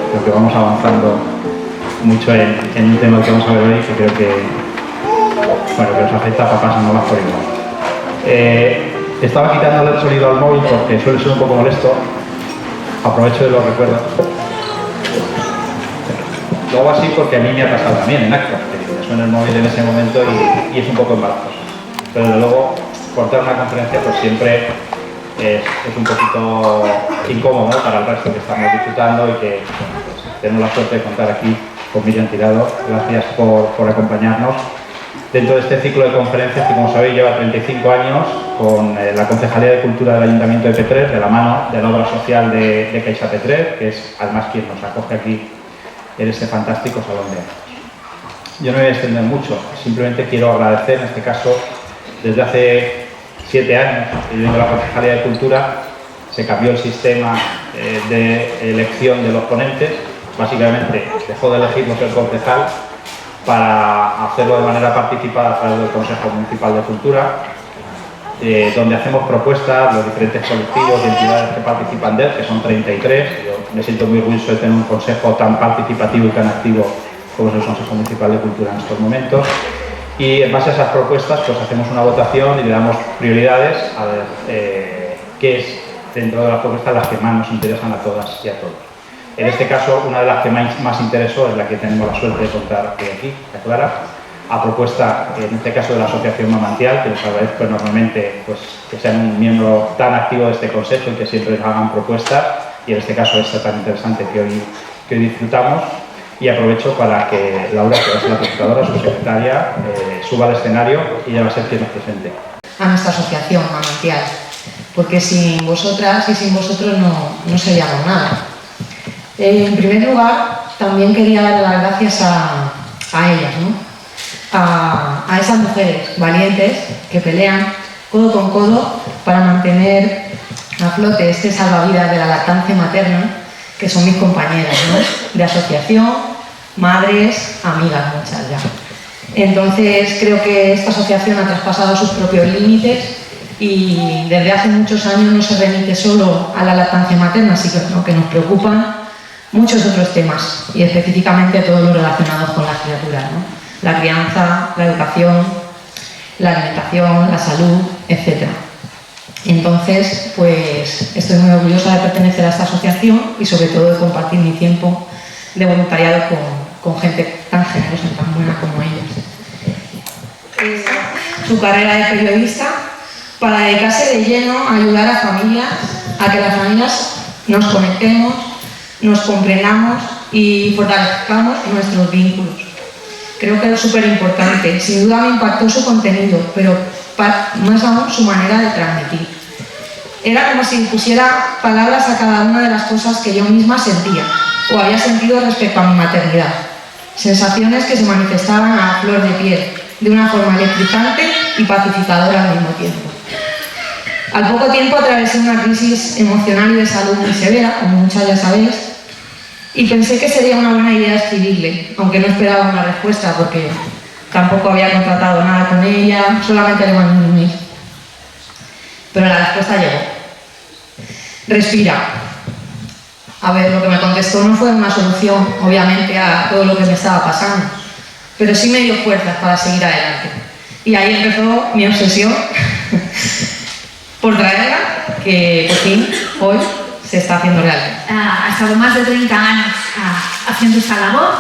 Creo que vamos avanzando mucho en un tema que vamos a ver hoy, que creo que, bueno, que nos afecta a papás y mamás por igual. Estaba quitándole el sonido al móvil porque suele ser un poco molesto. Aprovecho de los recuerdos. Lo hago así porque a mí me ha pasado también en acto, que suena el móvil en ese momento y es un poco embarazoso. Pero desde luego, cortar una conferencia pues siempre es un poquito incómodo, ¿no?, para el resto que estamos disfrutando y que, bueno, pues, tenemos la suerte de contar aquí con Miriam Tirado. Gracias por acompañarnos dentro de este ciclo de conferencias que, como sabéis, lleva 35 años con la Concejalía de Cultura del Ayuntamiento de Petrer, de la mano de la obra social de Caixa Petrer, que es además quien nos acoge aquí en este fantástico salón de actos. Yo no me voy a extender mucho, simplemente quiero agradecer, en este caso, desde hace 7 años, viviendo la Concejalía de Cultura, se cambió el sistema de elección de los ponentes. Básicamente dejó de elegirlos el concejal para hacerlo de manera participada a través del Consejo Municipal de Cultura, donde hacemos propuestas, los diferentes colectivos y entidades que participan de él, que son 33. Yo me siento muy orgulloso de tener un consejo tan participativo y tan activo como es el Consejo Municipal de Cultura en estos momentos. Y en base a esas propuestas pues hacemos una votación y le damos prioridades a ver qué es dentro de las propuestas las que más nos interesan a todas y a todos. En este caso, una de las que más interesó es la que tenemos la suerte de contar aquí, la Clara, a propuesta, en este caso, de la Asociación Mamantial, que les agradezco enormemente pues, que sean un miembro tan activo de este consejo y que siempre les hagan propuestas, y en este caso esta tan interesante que hoy disfrutamos. Y aprovecho para que Laura, que va a ser la presentadora, su secretaria, suba al escenario y ella va a ser quien nos presente. A nuestra asociación Mamantial, porque sin vosotras y sin vosotros no seríamos nada. En primer lugar, también quería dar las gracias a ellas, ¿no?, a esas mujeres valientes que pelean codo con codo para mantener a flote este salvavidas de la lactancia materna, que son mis compañeras, ¿no?, de asociación, madres, amigas muchas ya. Entonces creo que esta asociación ha traspasado sus propios límites y desde hace muchos años no se remite solo a la lactancia materna, sino que nos preocupan muchos otros temas y específicamente todos los relacionados con las criaturas, ¿no?, la crianza, la educación, la alimentación, la salud, etc. Entonces, pues estoy muy orgullosa de pertenecer a esta asociación y sobre todo de compartir mi tiempo de voluntariado con gente tan generosa y tan buena como ellas. Su carrera de periodista para dedicarse de lleno a ayudar a familias, a que las familias nos conectemos, nos comprendamos y fortalezcamos nuestros vínculos. Creo que es súper importante. Sin duda me impactó su contenido, pero más aún su manera de transmitir. Era como si pusiera palabras a cada una de las cosas que yo misma sentía o había sentido respecto a mi maternidad. Sensaciones que se manifestaban a flor de piel, de una forma electrizante y pacificadora al mismo tiempo. Al poco tiempo atravesé una crisis emocional y de salud muy severa, como muchas ya sabéis, y pensé que sería una buena idea escribirle, aunque no esperaba una respuesta porque tampoco había contratado nada con ella, solamente le mandé un email. Pero la respuesta llegó. Respira. A ver, lo que me contestó no fue una solución, obviamente, a todo lo que me estaba pasando, pero sí me dio fuerzas para seguir adelante. Y ahí empezó mi obsesión por traerla, que por fin, hoy, se está haciendo real. Ha estado más de 30 años haciendo esta labor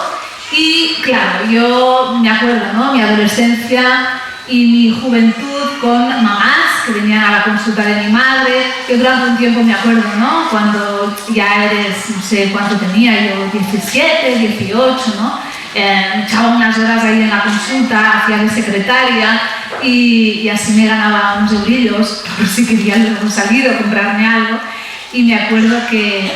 y, claro, yo me acuerdo, ¿no?, mi adolescencia y mi juventud con mamás que venían a la consulta de mi madre. Yo durante un tiempo me acuerdo, ¿no? Cuando ya eres, no sé cuánto tenía, yo 17, 18, ¿no? Me echaba unas horas ahí en la consulta, hacía de secretaria y así me ganaba unos eurillos por si quería luego salir o comprarme algo. Y me acuerdo que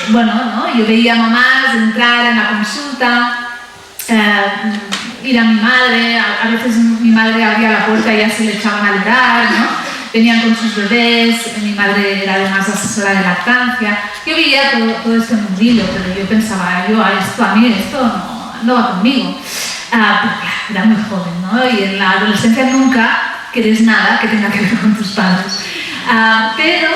bueno, ¿no? Yo veía a mamás entrar en la consulta, ir a mi madre, a veces mi madre abría la puerta y ya se le echaban a llorar, ¿no? Venían con sus bebés, mi madre era además asesora de lactancia. Yo veía todo este mundillo, pero yo pensaba, a mí esto no va conmigo. Porque era muy joven, ¿no? Y en la adolescencia nunca querés nada que tenga que ver con tus padres. Pero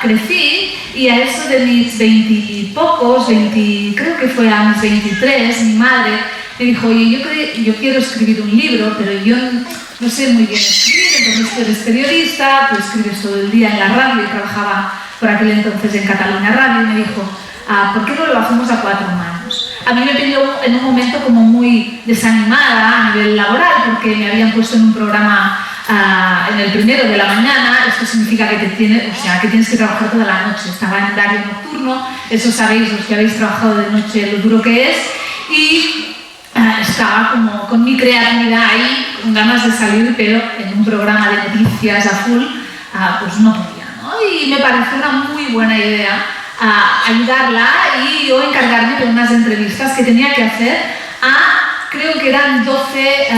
crecí y a eso de mis 20 y pocos, creo que fue a mis 23, mi madre me dijo, oye, yo quiero escribir un libro, pero yo no sé muy bien escribir, entonces tú eres periodista, tú escribes todo el día en la radio, y trabajaba por aquel entonces en Cataluña Radio, y me dijo, ¿por qué no lo hacemos a 4 manos? A mí me pilló en un momento como muy desanimada a nivel laboral, porque me habían puesto en un programa en el primero de la mañana. Esto significa que tienes que trabajar toda la noche. Estaba en horario nocturno, eso sabéis los que habéis trabajado de noche lo duro que es, y estaba como con mi creatividad ahí, con ganas de salir, pero en un programa de noticias a full, pues no podía, ¿no? Y me pareció una muy buena idea ayudarla y yo encargarme de unas entrevistas que tenía que hacer a, creo que eran 12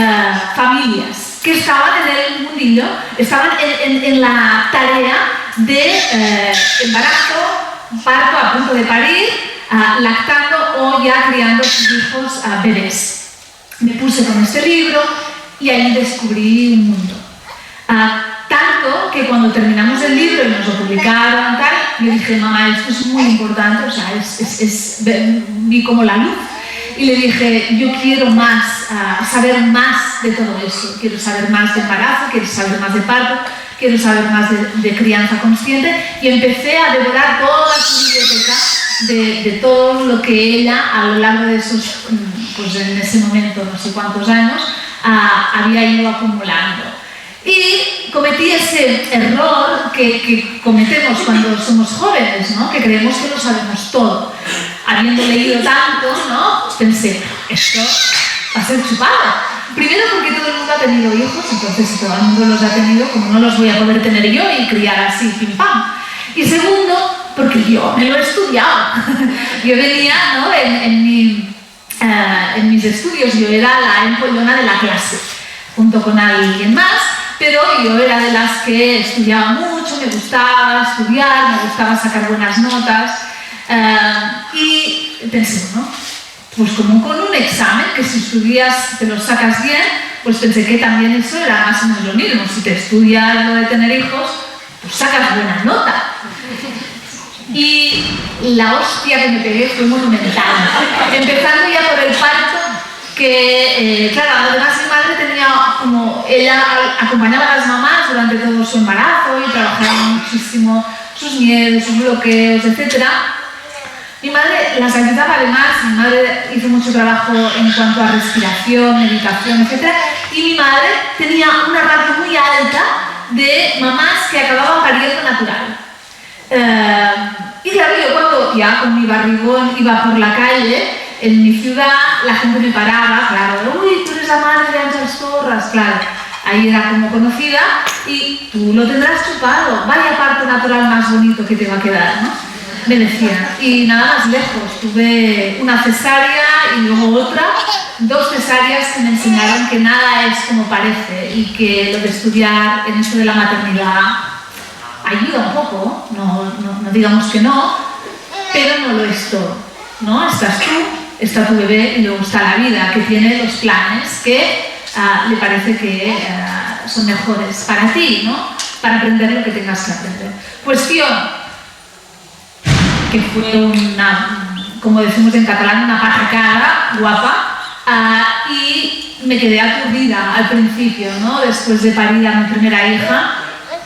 familias que estaban en el mundillo, estaban en la tarea de embarazo, parto, a punto de parir, lactando o ya criando a sus hijos bebés. Me puse con este libro y ahí descubrí un mundo. Tanto que cuando terminamos el libro y nos lo publicaron, yo dije, mamá, esto es muy importante, o sea, vi como la luz. Y le dije, yo quiero más, saber más de todo eso. Quiero saber más de embarazo, quiero saber más de parto, quiero saber más de crianza consciente. Y empecé a devorar toda su biblioteca de todo lo que ella, a lo largo de esos, pues en ese momento, no sé cuántos años, había ido acumulando. Y cometí ese error que cometemos cuando somos jóvenes, ¿no? Que creemos que lo sabemos todo. Habiendo leído tanto, ¿no? Pensé, esto va a ser chupado. Primero porque todo el mundo ha tenido hijos, entonces si todo el mundo los ha tenido, como no los voy a poder tener yo y criar así, pim pam. Y segundo, porque yo me lo he estudiado. Yo venía, ¿no? En mis estudios, yo era la empollona de la clase, junto con alguien más, pero yo era de las que estudiaba mucho, me gustaba estudiar, me gustaba sacar buenas notas. Y pensé, ¿no? Pues como con un examen, que si estudias te lo sacas bien, pues pensé que también eso era más o menos lo mismo. Si te estudias lo de tener hijos, pues sacas buena nota. Y la hostia que me pegué fue monumental. Empezando ya por el parto, que claro, además mi madre tenía como, ella acompañaba a las mamás durante todo su embarazo y trabajaba muchísimo sus miedos, sus bloqueos, etc. Mi madre las ayudaba además, mi madre hizo mucho trabajo en cuanto a respiración, meditación, etc. Y mi madre tenía una ratio muy alta de mamás que acababan pariendo natural. Y claro, yo cuando ya con mi barrigón iba por la calle, en mi ciudad, la gente me paraba, claro, uy, tú eres la madre de Àngels Torres, claro. Ahí era como conocida y tú lo tendrás chupado, vaya parto natural más bonito que te va a quedar, ¿no? Me decían, y nada más lejos, tuve una cesárea y luego otra, 2 cesáreas que me enseñaron que nada es como parece y que lo de estudiar en esto de la maternidad ayuda un poco, no digamos que no, pero no lo es todo, ¿no? Estás tú, está tu bebé y luego está la vida, que tiene los planes que le parece que son mejores para ti, ¿no? Para aprender lo que tengas que aprender. Cuestión que fue una, como decimos en catalán, una patacada guapa, y me quedé aturdida al principio, ¿no? Después de parir a mi primera hija,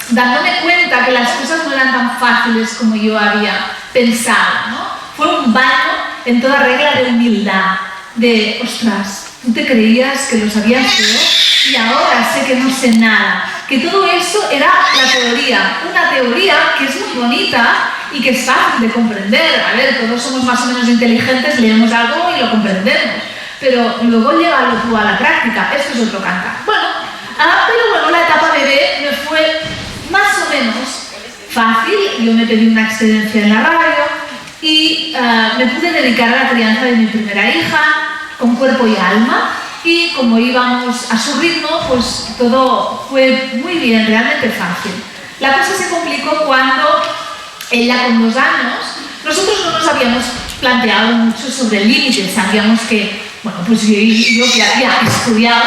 dándome cuenta que las cosas no eran tan fáciles como yo había pensado, ¿no? Fue un baño en toda regla de humildad, de, ostras, tú te creías que lo sabías todo y ahora sé que no sé nada. Que todo eso era la teoría, una teoría que es muy bonita y que es fácil de comprender. A ver, todos somos más o menos inteligentes, leemos algo y lo comprendemos, pero luego llévalo tú a la práctica, esto es otro cantar. Bueno, pero bueno, la etapa bebé me fue más o menos fácil. Yo me pedí una excedencia en la radio y me pude dedicar a la crianza de mi primera hija con cuerpo y alma, y como íbamos a su ritmo, pues todo fue muy bien, realmente fácil. La cosa se complicó cuando ella, con 2 años, nosotros no nos habíamos planteado mucho sobre el límite. Sabíamos que, bueno, pues yo que había estudiado,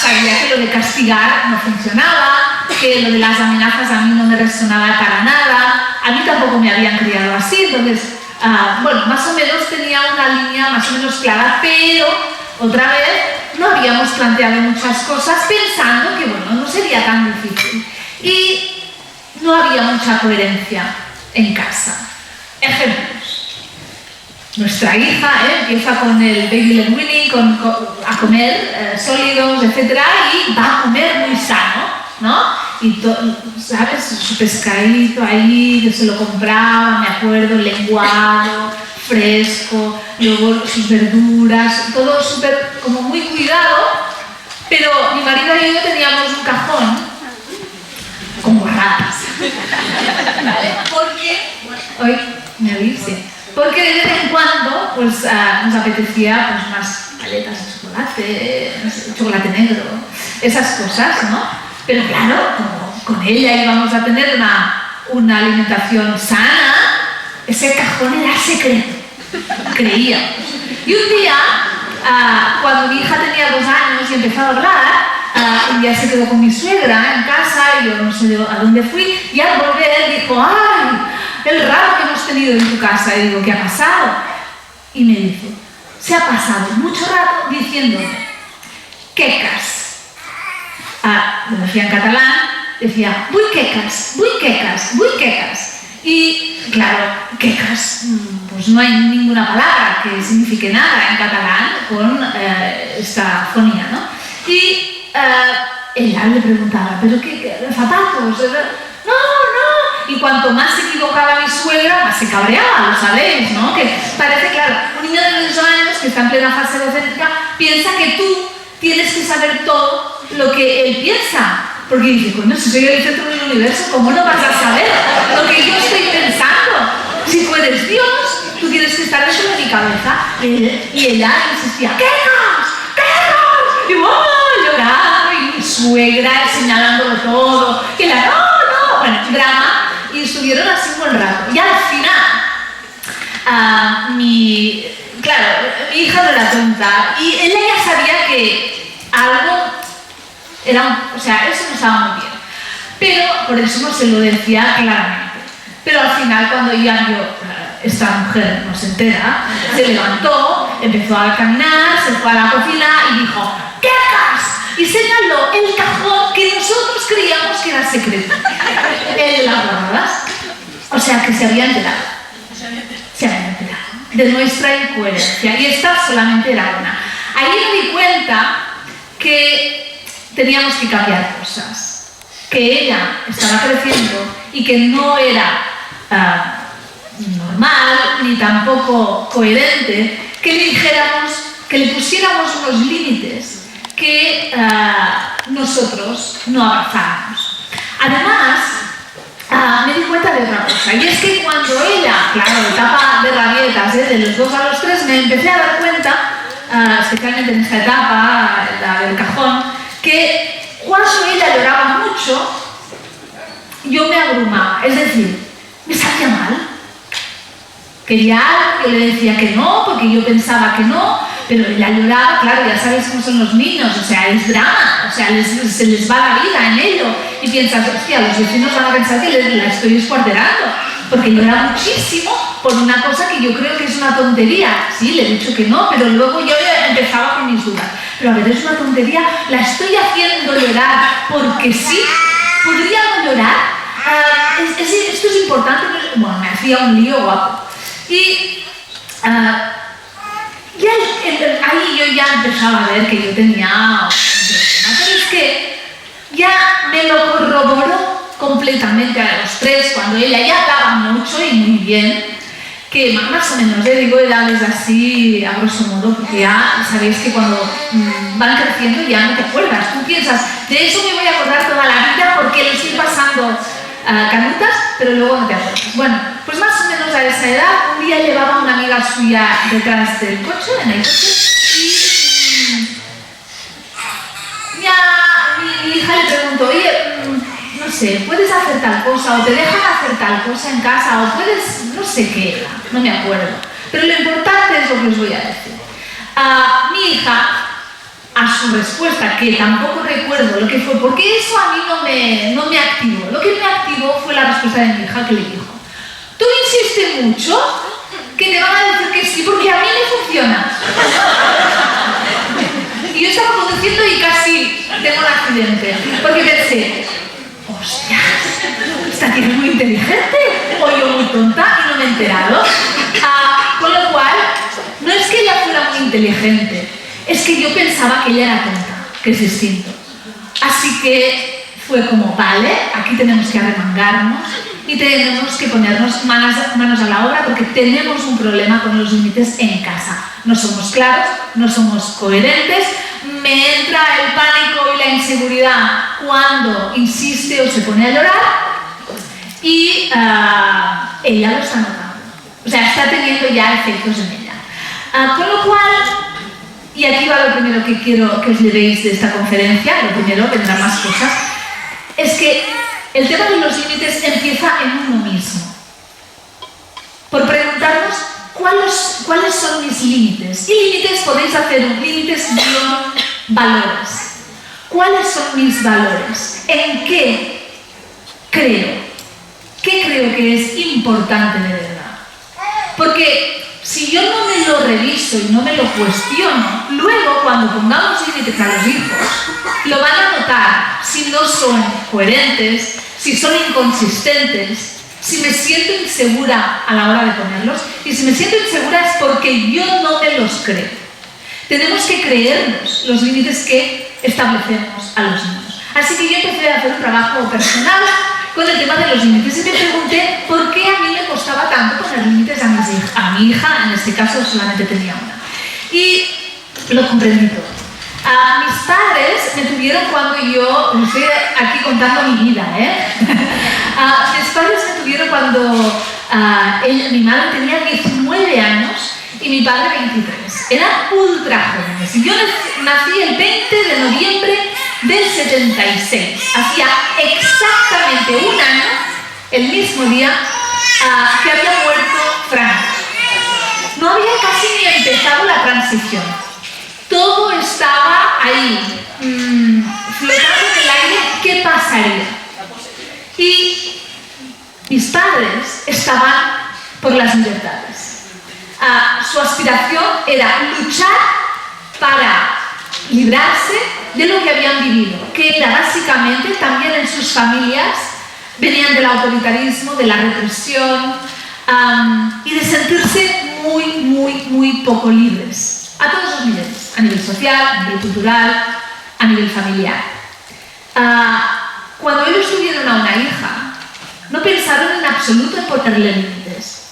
sabía que lo de castigar no funcionaba, que lo de las amenazas a mí no me resonaba para nada, a mí tampoco me habían criado así, entonces, bueno, más o menos tenía una línea más o menos clara, pero otra vez no habíamos planteado muchas cosas pensando que, bueno, no sería tan difícil. Y no había mucha coherencia en casa. Ejemplos. Nuestra hija empieza con el baby led weaning, a comer sólidos, etc. Y va a comer muy sano, ¿no? Y ¿sabes? Su pescadito ahí, que se lo compraba, me acuerdo, lenguado, fresco, luego sus verduras, todo súper, como muy cuidado. Pero mi marido y yo teníamos un cajón con guarradas. ¿Vale? Porque, hoy me oís, sí. Porque de vez en cuando pues, nos apetecía pues, unas paletas de chocolate, no sé, chocolate negro, esas cosas, ¿no? Pero claro, como con ella íbamos a tener una alimentación sana, ese cajón era secreto, creíamos. Y un día, cuando mi hija tenía 2 años y empezó a hablar, un día se quedó con mi suegra en casa y yo no sé a dónde fui, y al volver dijo, ¡ay! El rato que hemos tenido en tu casa. Y digo, ¿qué ha pasado? Y me dice, se ha pasado mucho rato diciéndome quecas. Lo decía en catalán, decía, vull quecas, vull quecas, vull quecas. Y claro, quecas, pues no hay ninguna palabra que signifique nada en catalán con esta fonía, ¿no? Y ella le preguntaba, ¿pero qué zapatos? No, no. Y cuanto más se equivocaba mi suegra, más se cabreaba, lo sabéis, ¿no? Que parece, claro, un niño de 2 años que está en plena fase egocéntrica piensa que tú tienes que saber todo lo que él piensa. Porque dice, coño, si soy el centro del universo, ¿cómo no vas a saber lo que yo estoy pensando? Si tú eres Dios, tú tienes que estar dentro de mi cabeza. Y ella insistía, ¡quecas! ¡Quecas! Y lloraba, y mi suegra señalándolo todo. Y la no. Bueno, drama. Y estuvieron así un buen rato. Y al final, mi hija no era tonta. Y ella ya sabía que algo era, o sea, eso no estaba muy bien. Pero por eso no se lo decía claramente. Pero al final, cuando ya vio, esta mujer no se entera, se levantó, empezó a caminar, se fue a la cocina y dijo, ¡quecas! Y señaló el cajón que nosotros creíamos que era secreto. El de las guardadas. O sea, que se había enterado. Se había enterado de nuestra incoherencia. Y esta solamente era una. Ahí me di cuenta que teníamos que cambiar cosas. Que ella estaba creciendo y que no era normal ni tampoco coherente que le dijéramos, que le pusiéramos unos límites que nosotros no avanzábamos. Además, me di cuenta de otra cosa, y es que cuando ella, claro, etapa de rabietas, de los 2 a los 3, me empecé a dar cuenta, especialmente en esta etapa, la del cajón, que cuando ella lloraba mucho, yo me abrumaba, es decir, me salía mal. Quería algo, yo le decía que no, porque yo pensaba que no, pero ella lloraba, claro, ya sabéis cómo son los niños, o sea, es drama, o sea, se les va la vida en ello. Y piensas, hostia, los vecinos van a pensar que la estoy escuarterando, porque llora muchísimo por una cosa que yo creo que es una tontería. Sí, le he dicho que no, pero luego yo empezaba con mis dudas. Pero a ver, es una tontería, la estoy haciendo llorar porque sí, podría no llorar. Esto es importante, bueno, me hacía un lío guapo. Y ahí yo ya empezaba a ver que yo tenía un problema, pero es que ya me lo corroboró completamente a los 3, cuando ella ya hablaba mucho y muy bien, que más o menos, digo edades así a grosso modo, porque ya sabéis que cuando van creciendo ya no te acuerdas, tú piensas, de eso me voy a acordar toda la vida porque lo estoy pasando canutas, pero luego no te acuerdas. Bueno, pues más o menos a esa edad, un día llevaba una amiga suya detrás del coche, en el coche, y ya mi hija le preguntó, oye, no sé, puedes hacer tal cosa, o te dejan hacer tal cosa en casa, o puedes, no sé qué era, no me acuerdo. Pero lo importante es lo que os voy a decir. Mi hija, a su respuesta, que tampoco recuerdo lo que fue, porque eso a mí no me activó. Lo que me activó fue la respuesta de mi hija, que le dijo, tú insistes mucho que te van a decir que sí, porque a mí me funciona. Y yo estaba conduciendo y casi tengo un accidente, porque pensé, hostia, esta tía es muy inteligente, o yo muy tonta y no me he enterado. Con lo cual, no es que ella fuera muy inteligente, es que yo pensaba que ella era tonta, que es distinto. Así que fue como, vale, aquí tenemos que arremangarnos y tenemos que ponernos manos a la obra porque tenemos un problema con los límites en casa. No somos claros, no somos coherentes, me entra el pánico y la inseguridad cuando insiste o se pone a llorar y ella lo está notando. O sea, está teniendo ya efectos en ella. Con lo cual, y aquí va lo primero que quiero que os llevéis de esta conferencia, lo primero, vendrán más cosas, es que el tema de los límites empieza en uno mismo. Por preguntarnos cuáles son mis límites. Y límites podéis hacer límites-valores. ¿Cuáles son mis valores? ¿En qué creo? ¿Qué creo que es importante de verdad? Porque si yo no me lo reviso y no me lo cuestiono, luego cuando pongamos límites a los hijos, lo van a notar si no son coherentes, si son inconsistentes, si me siento insegura a la hora de ponerlos. Y si me siento insegura es porque yo no me los creo. Tenemos que creernos los límites que establecemos a los niños. Así que yo empecé a hacer un trabajo personal con el tema de los límites y me pregunté por qué a mí me costaba tanto poner límites a mi hija, en este caso solamente tenía una. Y lo comprendí todo. Mis padres me tuvieron cuando yo, estoy aquí contando mi vida, mis padres me tuvieron cuando mi madre tenía 19 años y mi padre 23. Eran ultra jóvenes. Yo nací el 20 de noviembre del 76. Hacía exactamente un año, el mismo día, que había muerto Franco. No había casi ni empezado la transición. Todo estaba ahí, flotando en el aire. ¿Qué pasaría? Y mis padres estaban por las libertades. Su aspiración era luchar para librarse de lo que habían vivido, que era básicamente también en sus familias, venían del autoritarismo, de la represión y de sentirse muy poco libres, a todos los niveles, a nivel social, a nivel cultural, a nivel familiar. Cuando ellos tuvieron a una hija, no pensaron en absoluto en ponerle límites.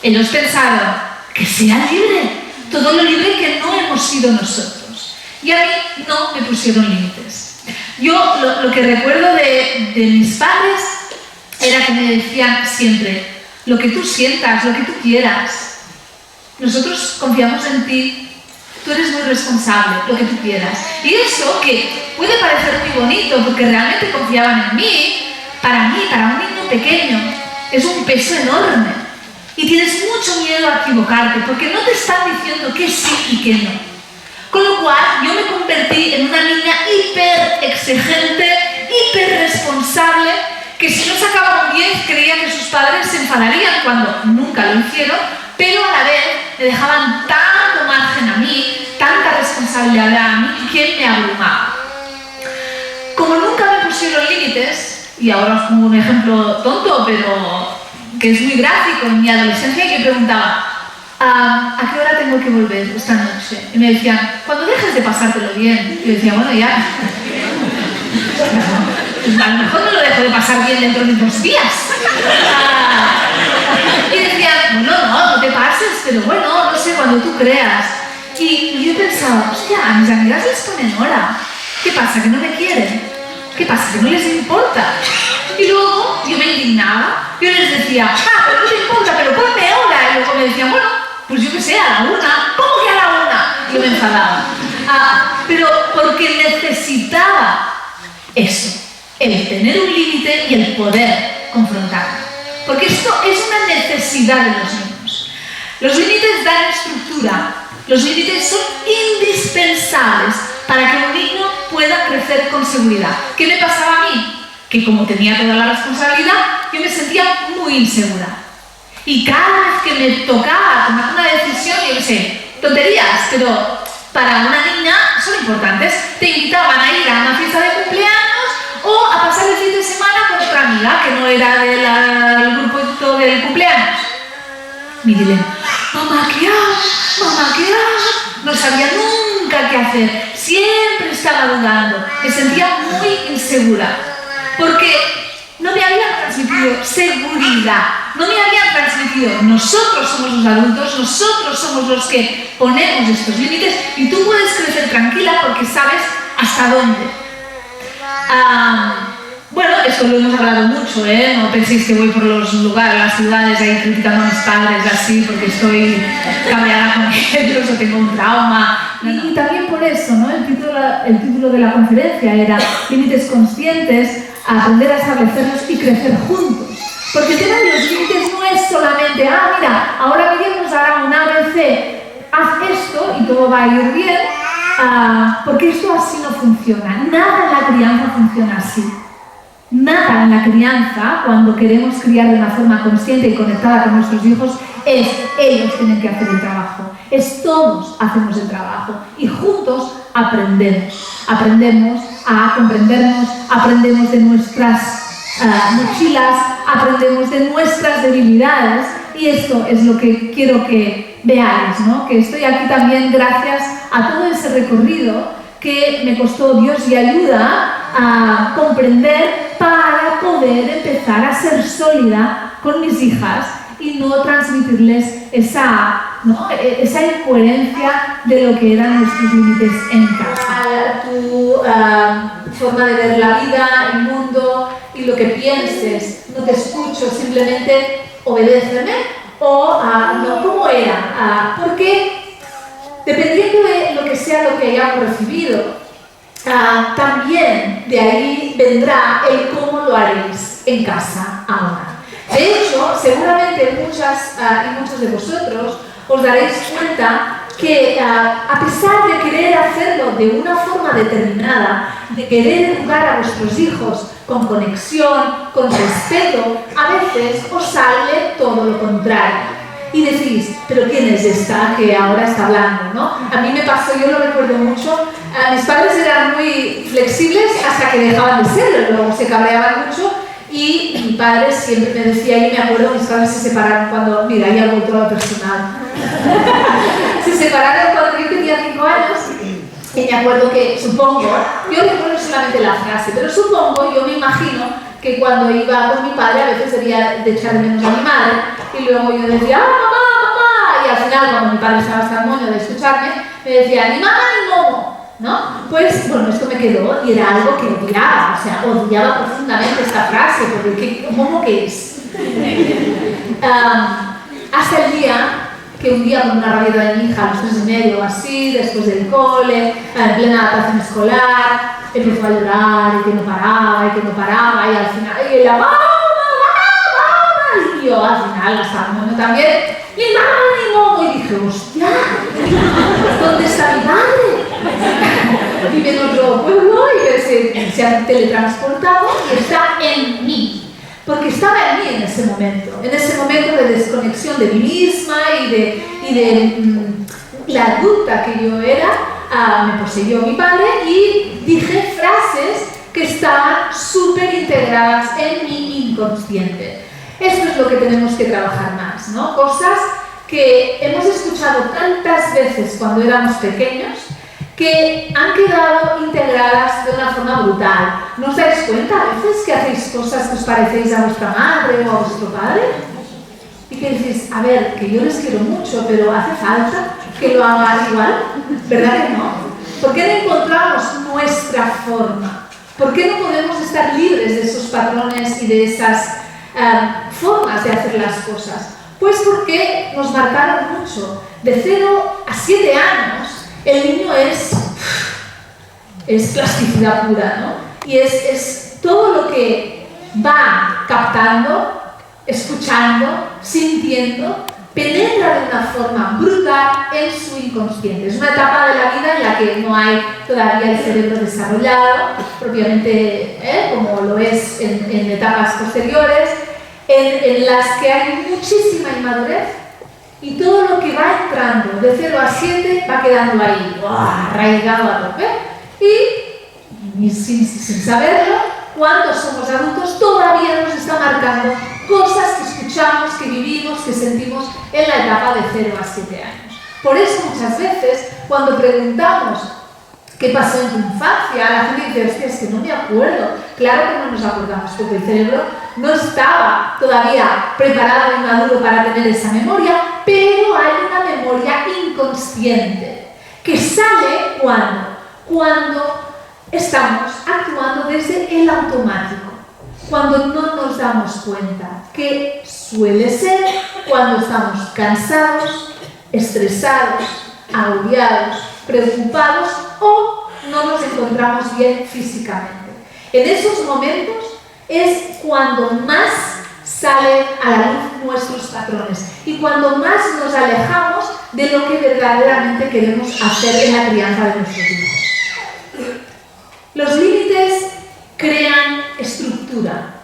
Ellos pensaron que sea libre, todo lo libre que no hemos sido nosotros. Y a mí no me pusieron límites. Yo lo que recuerdo de mis padres era que me decían siempre, lo que tú sientas, lo que tú quieras. Nosotros confiamos en ti, tú eres muy responsable, lo que tú quieras. Y eso, que puede parecer muy bonito, porque realmente confiaban en mí, para un niño pequeño, es un peso enorme. Y tienes mucho miedo a equivocarte, porque no te están diciendo que sí y que no. Con lo cual, yo me convertí en una niña hiper exigente, hiper responsable, que si no sacaba un 10 creía que sus padres se enfadarían cuando nunca lo hicieron, pero a la vez me dejaban tanto margen a mí, tanta responsabilidad a mí, que me abrumaba. Como nunca me pusieron límites, y ahora os pongo un ejemplo tonto, pero que es muy gráfico, en mi adolescencia yo preguntaba, ¿a qué hora tengo que volver esta noche? Y me decían, cuando dejes de pasártelo bien. Y yo decía, bueno, ya. A lo mejor no lo dejo de pasar bien dentro de 2 días. Y decían, bueno, no te pases, pero bueno, no sé, cuando tú creas. Y yo pensaba, hostia, a mis amigas les ponen hora. ¿Qué pasa, que no me quieren? ¿Qué pasa, que no les importa? Y luego yo me indignaba, yo les decía, pero no te importa, pero ponme hora. Y luego me decían, bueno, pues yo qué sé, a la 1. ¿Cómo que a la 1? Y yo me enfadaba. Pero porque necesitaba eso, el tener un límite y el poder confrontar. Porque esto es una necesidad de los niños. Los límites dan estructura, los límites son indispensables para que un niño pueda crecer con seguridad. ¿Qué me pasaba a mí? Que como tenía toda la responsabilidad, yo me sentía muy insegura. Y cada vez que me tocaba tomar una decisión, yo qué sé, tonterías, pero para una niña son importantes. Te invitaban a ir a una fiesta de cumpleaños o a pasar el fin de semana con otra amiga que no era del grupo del cumpleaños. Mi dilema, mamá, ¿qué hago? Mamá, ¿qué hago? No sabía nunca qué hacer, siempre estaba dudando, me sentía muy insegura, porque no me habían transmitido seguridad, no me habían transmitido, nosotros somos los adultos, nosotros somos los que ponemos estos límites y tú puedes crecer tranquila porque sabes hasta dónde. Bueno, esto lo hemos hablado mucho, ¿eh? No penséis que voy por los lugares, las ciudades, ahí criticando a mis padres así porque estoy cabreada con ellos o tengo un trauma. Y también por eso, ¿no? El título de la conferencia era Límites conscientes, aprender a establecerlos y crecer juntos. Porque el tema de los límites no es solamente, mira, ahora Miriam nos dará un ABC, haz esto y todo va a ir bien, porque esto así no funciona. Nada en la crianza funciona así. Nada en la crianza, cuando queremos criar de una forma consciente y conectada con nuestros hijos, es ellos tienen que hacer el trabajo. Es todos hacemos el trabajo y juntos aprendemos. Aprendemos a comprendernos, aprendemos de nuestras mochilas, aprendemos de nuestras debilidades y esto es lo que quiero que veáis, ¿no? Que estoy aquí también gracias a todo ese recorrido que me costó Dios y ayuda a comprender para poder empezar a ser sólida con mis hijas y no transmitirles esa incoherencia de lo que eran nuestros límites en casa. Tu forma de ver la vida, el mundo y lo que pienses, no te escucho, simplemente obedéceme o no, ¿cómo era? Porque dependiendo de lo que sea lo que hayamos recibido, también de ahí vendrá el cómo lo haréis en casa ahora. De hecho, seguramente muchas y muchos de vosotros os daréis cuenta que a pesar de querer hacerlo de una forma determinada, de querer educar a vuestros hijos con conexión, con respeto, a veces os sale todo lo contrario. Y decís, pero ¿quién es esta que ahora está hablando? ¿No? A mí me pasó, yo lo recuerdo mucho, mis padres eran muy flexibles hasta que dejaban de serlo, luego se cabreaban mucho y mi padre siempre me decía, y me acuerdo, mis padres se separaron cuando, mira, ya he vuelto a lo personal, se separaron cuando yo tenía 5 años y me acuerdo que, supongo, yo recuerdo solamente la frase, pero supongo, yo me imagino que cuando iba con mi padre a veces debía de echar de menos a mi madre y luego yo decía, mamá, mamá, y al final cuando mi padre estaba hasta el moño de escucharme me decía, ni mamá ni momo, ¿no? Pues bueno, esto me quedó y era algo que odiaba, o sea, odiaba profundamente esta frase, porque ¿momo qué es? Hasta el día que un día con una rabia de mi hija a los 3 y medio o así, después del cole, en plena adaptación escolar, empezó a llorar y que no paraba y al final, y ella, mamá, y yo al final hasta el momento también, ni mamá ni momo, y dije, hostia, ¿dónde está mi madre? Vive en otro pueblo y se ha teletransportado y está en mí. Porque estaba en mí en ese momento de desconexión de mí misma y de la adulta que yo era, me poseyó mi padre y dije frases que estaban súper integradas en mi inconsciente. Esto es lo que tenemos que trabajar más, ¿no? Cosas que hemos escuchado tantas veces cuando éramos pequeños que han quedado integradas de una forma brutal. ¿No os dais cuenta a veces que hacéis cosas que os parecéis a vuestra madre o a vuestro padre? Y que decís, a ver, que yo les quiero mucho, pero ¿hace falta que lo hagan igual? ¿Verdad que no? ¿Por qué no encontramos nuestra forma? ¿Por qué no podemos estar libres de esos patrones y de esas formas de hacer las cosas? Pues porque nos marcaron mucho. De 0 a 7 años, el niño es plasticidad pura, ¿no? Y es todo lo que va captando, escuchando, sintiendo, penetra de una forma brutal en su inconsciente. Es una etapa de la vida en la que no hay todavía el cerebro desarrollado, propiamente como lo es en etapas posteriores, en las que hay muchísima inmadurez y todo lo que va entrando de 0 a 7 va quedando ahí, arraigado a tope. Y sin saberlo, cuando somos adultos todavía nos está marcando cosas que escuchamos, que vivimos, que sentimos en la etapa de 0 a 7 años. Por eso muchas veces cuando preguntamos ¿qué pasó en tu infancia? La gente dice, hostia, es que no me acuerdo. Claro que no nos acordamos porque el cerebro no estaba todavía preparado y maduro para tener esa memoria, pero hay una memoria inconsciente que sale cuando estamos actuando desde el automático, cuando no nos damos cuenta, que suele ser cuando estamos cansados, estresados, agobiados, preocupados o no nos encontramos bien físicamente. En esos momentos es cuando más salen a la luz nuestros patrones y cuando más nos alejamos de lo que verdaderamente queremos hacer en la crianza de nuestros hijos. Los límites crean estructura,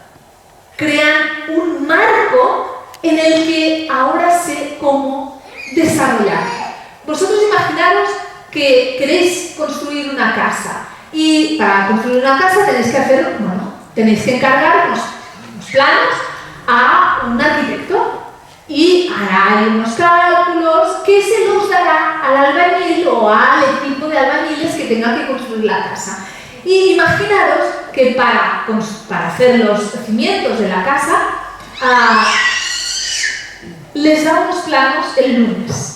crean un marco en el que ahora sé cómo desarrollar. Vosotros imaginaros que queréis construir una casa y para construir una casa tenéis que encargar unos planos a un arquitecto y hará unos cálculos que se los dará al albañil o al equipo de albañiles que tenga que construir la casa. Y imaginaros que para hacer los cimientos de la casa les da unos planos el lunes.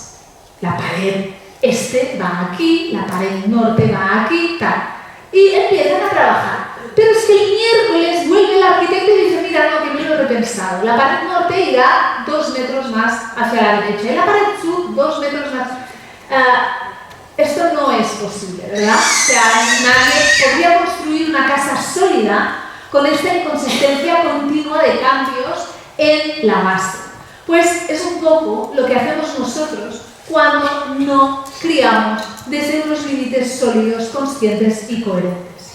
La pared este va aquí, la pared norte va aquí, tal. Y empiezan a trabajar. Pero es que el miércoles vuelve el arquitecto y dice, mira, no, que me lo he repensado. La pared norte irá 2 metros más hacia la derecha y la pared sur 2 metros más. Esto no es posible, ¿verdad? O sea, nadie podría construir una casa sólida con esta inconsistencia continua de cambios en la base. Pues es un poco lo que hacemos nosotros cuando no criamos desde unos límites sólidos, conscientes y coherentes.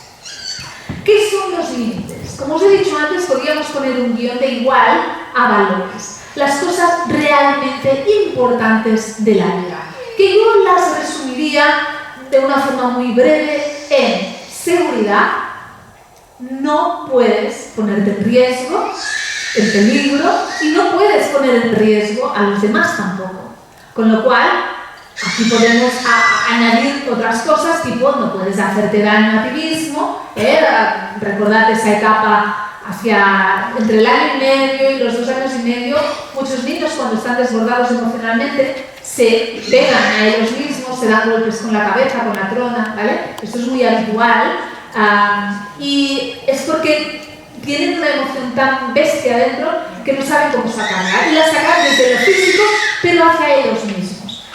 ¿Qué son los límites? Como os he dicho antes, podríamos poner un guión de igual a valores, las cosas realmente importantes de la vida, que yo las resumiría de una forma muy breve en seguridad. No puedes ponerte en riesgo, en peligro, y no puedes poner en riesgo a los demás tampoco. Con lo cual, aquí podemos añadir otras cosas, tipo no puedes hacerte daño a ti mismo. Recordad esa etapa entre el año y medio y los 2 años y medio. Muchos niños, cuando están desbordados emocionalmente, se pegan a ellos mismos, se dan golpes con la cabeza, con la trona, ¿vale? Esto es muy habitual y es porque tienen una emoción tan bestia dentro que no saben cómo sacarla y la sacan desde lo físico pero hacia ellos mismos.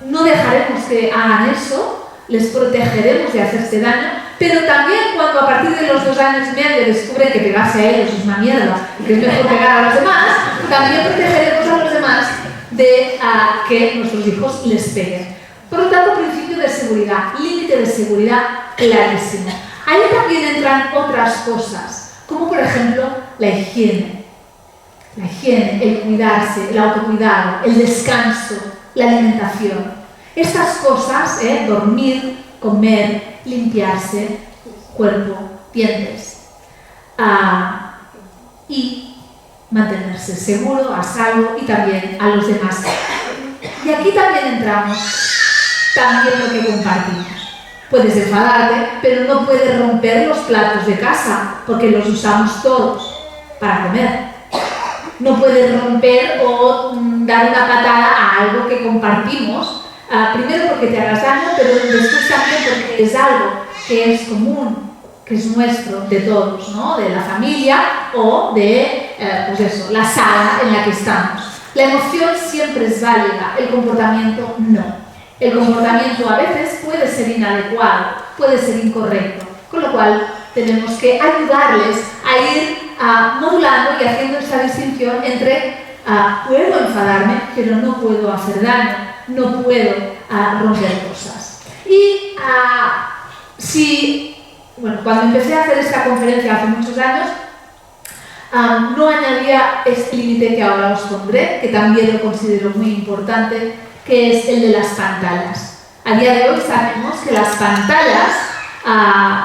No dejaremos que hagan eso, les protegeremos de hacerse daño, pero también cuando a partir de los 2 años y medio descubren que pegarse a ellos es una mierda y que es mejor pegar a los demás, también protegeremos a los demás de que nuestros hijos les peguen. Por lo tanto, principio de seguridad, límite de seguridad clarísimo. Ahí también entran otras cosas, como por ejemplo la higiene. La higiene, el cuidarse, el autocuidado, el descanso, la alimentación. Estas cosas, dormir, comer, limpiarse, cuerpo, dientes. Y mantenerse seguro, a salvo y también a los demás. Y aquí también entramos también lo que compartimos. Puedes enfadarte, pero no puedes romper los platos de casa, porque los usamos todos para comer. No puedes romper o dar una patada a algo que compartimos, primero porque te hagas daño, pero después también porque es algo que es común, que es nuestro, de todos, ¿no? De la familia o de, pues eso, la sala en la que estamos. La emoción siempre es válida, el comportamiento no. El comportamiento a veces puede ser inadecuado, puede ser incorrecto, con lo cual tenemos que ayudarles a ir modulando y haciendo esta distinción entre puedo enfadarme, pero no puedo hacer daño, no puedo romper cosas. Y cuando empecé a hacer esta conferencia hace muchos años, no añadía este límite que ahora os pondré, que también lo considero muy importante, que es el de las pantallas. A día de hoy sabemos que las pantallas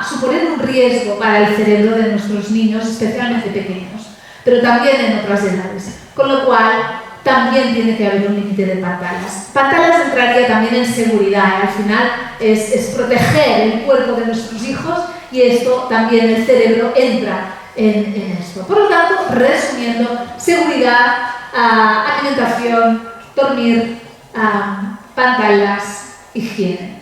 suponen un riesgo para el cerebro de nuestros niños, especialmente pequeños, pero también en otras edades, con lo cual también tiene que haber un límite de pantallas. Pantallas entraría también en seguridad, al final es proteger el cuerpo de nuestros hijos y esto también el cerebro entra en esto. Por lo tanto, resumiendo, seguridad, alimentación, dormir, pantallas, higiene.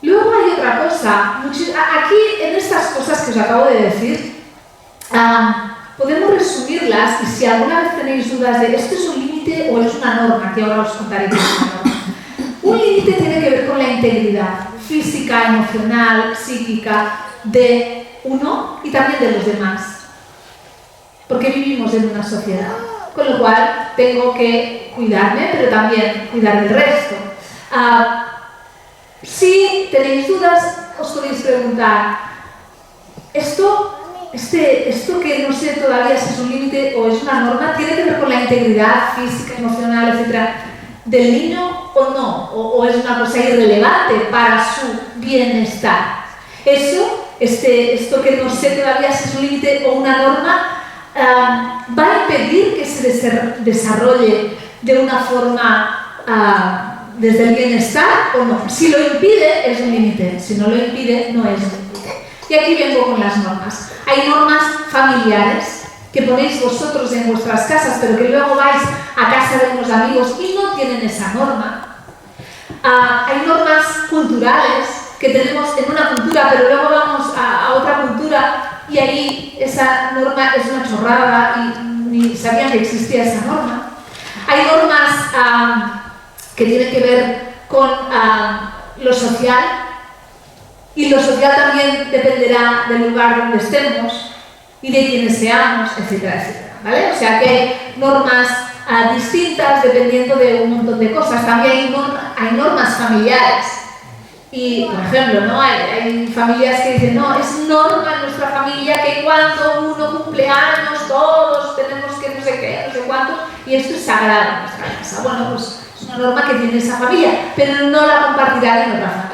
Luego hay otra cosa, aquí en estas cosas que os acabo de decir, podemos resumirlas y si alguna vez tenéis dudas de esto es un límite o es una norma, que ahora os contaré qué es una norma. Un límite tiene que ver con la integridad física, emocional, psíquica de uno y también de los demás, porque vivimos en una sociedad, con lo cual tengo que cuidarme, pero también cuidar del resto. Si tenéis dudas, os podéis preguntar, ¿esto que no sé todavía si es un límite o es una norma, tiene que ver con la integridad física, emocional, etcétera, del niño o no? ¿O es una cosa irrelevante para su bienestar? Esto que no sé todavía si es un límite o una norma, va a impedir que se desarrolle de una forma desde el bienestar o no. Si lo impide, es un límite. Si no lo impide, no es un límite. Y aquí vengo con las normas. Hay normas familiares que ponéis vosotros en vuestras casas, pero que luego vais a casa de unos amigos y no tienen esa norma. Hay normas culturales que tenemos en una cultura, pero luego vamos a otra cultura y ahí esa norma es una chorrada y ni sabían que existía esa norma. Hay normas que tienen que ver con lo social, y lo social también dependerá del lugar donde estemos y de quienes seamos, etcétera, etcétera, ¿vale? O sea que hay normas distintas dependiendo de un montón de cosas. También hay normas familiares. Y, por ejemplo, ¿no? Hay familias que dicen, no, es norma en nuestra familia que cuando uno cumple años, todos tenemos que no sé qué, no sé cuántos, y esto es sagrado en nuestra casa. Bueno, pues es una norma que tiene esa familia, pero no la compartirán en otra familia.